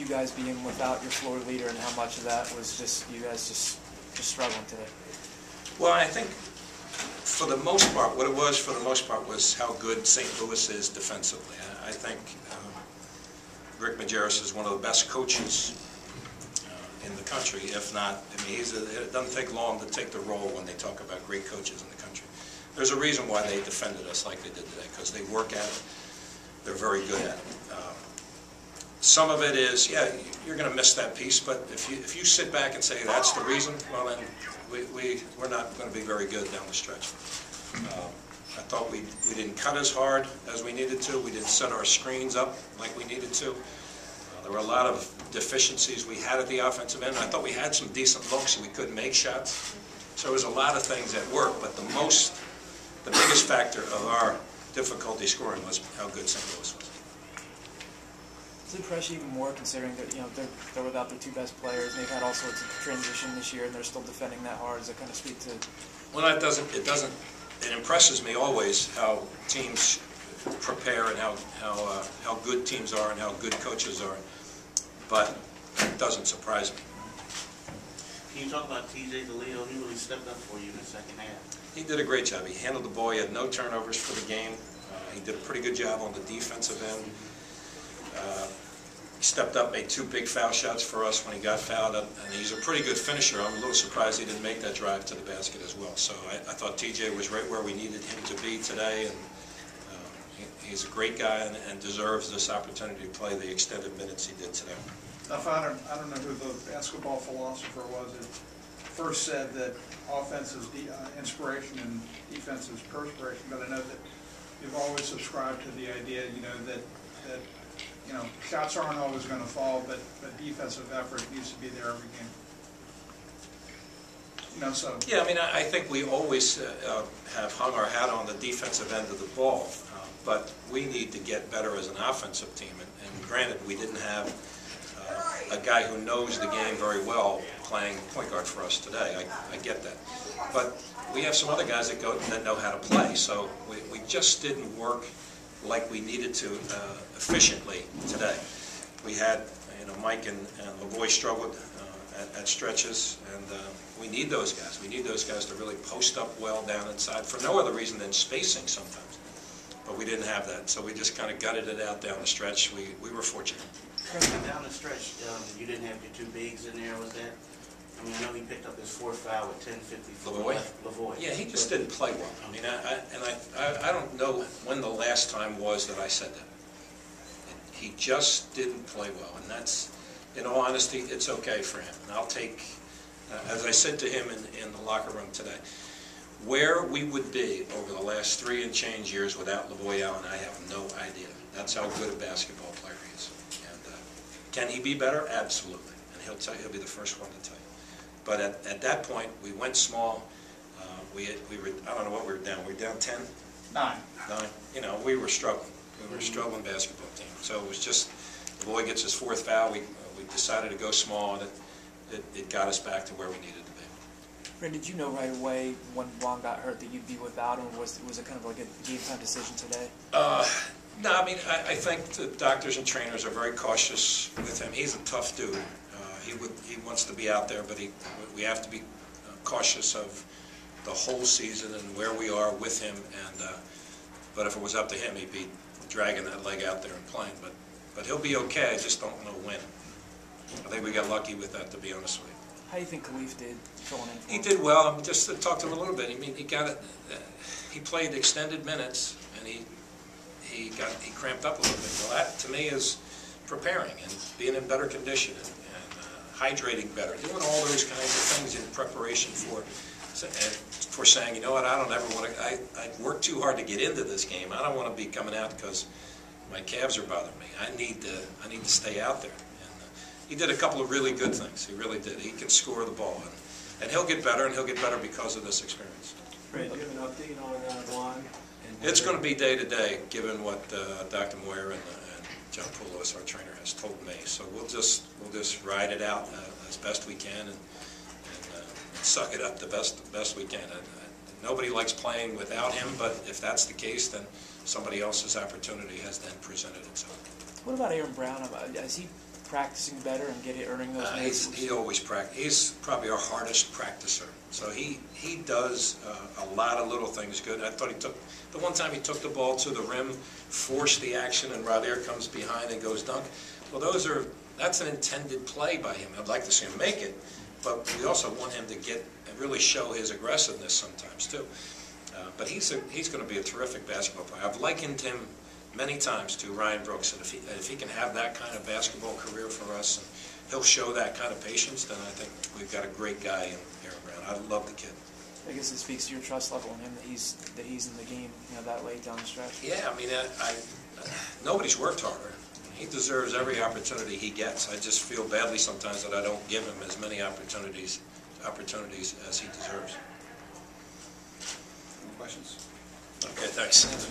you guys being without your floor leader and how much of that was just you guys just struggling today? Well, I think for the most part, what it was for the most part was how good St. Louis is defensively. I think Rick Majerus is one of the best coaches in the country, if not, I mean, it doesn't take long to take the role when they talk about great coaches in the country. There's a reason why they defended us like they did today, because they work at it. They're very good at it. Some of it is, yeah, you're going to miss that piece, but if you sit back and say that's the reason, well then we're not going to be very good down the stretch. I thought we didn't cut as hard as we needed to. We didn't set our screens up like we needed to. There were a lot of deficiencies we had at the offensive end. I thought we had some decent looks and we couldn't make shots. So there was a lot of things at work, but the biggest factor of our difficulty scoring was how good St. Louis was. Does it impress you even more considering that they're without their two best players and they've had all sorts of transition this year and they're still defending that hard? Does it kind of speak to? Well, it impresses me always how teams prepare and how good teams are and how good coaches are, but it doesn't surprise me. Can you talk about TJ DeLeo? He really stepped up for you in the second half. He did a great job. He handled the ball. He had no turnovers for the game. He did a pretty good job on the defensive end. He stepped up, made 2 big foul shots for us when he got fouled, and he's a pretty good finisher. I'm a little surprised he didn't make that drive to the basket as well. So I thought TJ was right where we needed him to be today, and he's a great guy and deserves this opportunity to play the extended minutes he did today. Now, I don't know who the basketball philosopher was that first said that offense is inspiration and defense is perspiration, but I know that you've always subscribed to the idea, that shots aren't always going to fall, but defensive effort needs to be there every game. So. Yeah, I mean, I think we always have hung our hat on the defensive end of the ball, but we need to get better as an offensive team. And granted, we didn't have a guy who knows the game very well playing point guard for us today. I get that, but we have some other guys that know how to play. So we just didn't work like we needed to efficiently today. We had, Mike and Lavoie struggled at stretches, and we need those guys. We need those guys to really post up well down inside for no other reason than spacing sometimes. But we didn't have that, so we just kind of gutted it out down the stretch. We were fortunate. Down the stretch, you didn't have your 2 bigs in there, was that? I mean, I know he picked up his 4th foul with 10:54 left. Lavoie. Yeah, he just didn't play well. I mean, I don't know when the last time was that I said that. He just didn't play well, and that's, in all honesty, it's okay for him. And I'll take, as I said to him in the locker room today, where we would be over the last 3 and change years without Lavoie Allen, I have no idea. That's how good a basketball player he is. And can he be better? Absolutely. And he'll be the first one to tell you. But at that point, we went small. We were, I don't know what we were down. We were down 10? 9. 9. We were struggling. We were a struggling basketball team. So it was just, Lavoie gets his 4th foul. We decided to go small, and it got us back to where we needed to be. Fran, did you know right away when Juan got hurt that you'd be without him? Was it kind of like a game-time decision today? No, I mean, I think the doctors and trainers are very cautious with him. He's a tough dude. He wants to be out there, but we have to be cautious of the whole season and where we are with him. But if it was up to him, he'd be dragging that leg out there and playing. But he'll be okay. I just don't know when. I think we got lucky with that, to be honest with you. How do you think Khalif did filling in? He did well. Just to talk to him a little bit. I mean, he played extended minutes, and he cramped up a little bit. Well, that to me is preparing and being in better condition and hydrating better, doing all those kinds of things in preparation for saying, you know what, I don't ever want to. I worked too hard to get into this game. I don't want to be coming out because my calves are bothering me. I need to stay out there. And he did a couple of really good things. He really did. He can score the ball, and he'll get better, and he'll get better because of this experience. Fran, do you have an update on Juan? It's going to be day to day, given what Dr. Moyer and John Poulos, our trainer, has told me. So we'll just ride it out as best we can and suck it up the best we can. Nobody likes playing without him, but if that's the case, then somebody else's opportunity has then presented itself. What about Aaron Brown? Has he practicing better and earning those minutes? He always practices. He's probably our hardest practicer. So he does a lot of little things good. I thought the one time he took the ball to the rim, forced the action, and Rodier comes behind and goes dunk. Well, that's an intended play by him. I'd like to see him make it, but we also want him to really show his aggressiveness sometimes too. But he's going to be a terrific basketball player. I've likened him many times to Ryan Brooks, and if he can have that kind of basketball career for us, and he'll show that kind of patience, then I think we've got a great guy in Aaron Brown. I love the kid. I guess it speaks to your trust level in him that he's in the game, that late down the stretch. Yeah, I mean, nobody's worked harder. He deserves every opportunity he gets. I just feel badly sometimes that I don't give him as many opportunities as he deserves. Any questions? Okay, thanks.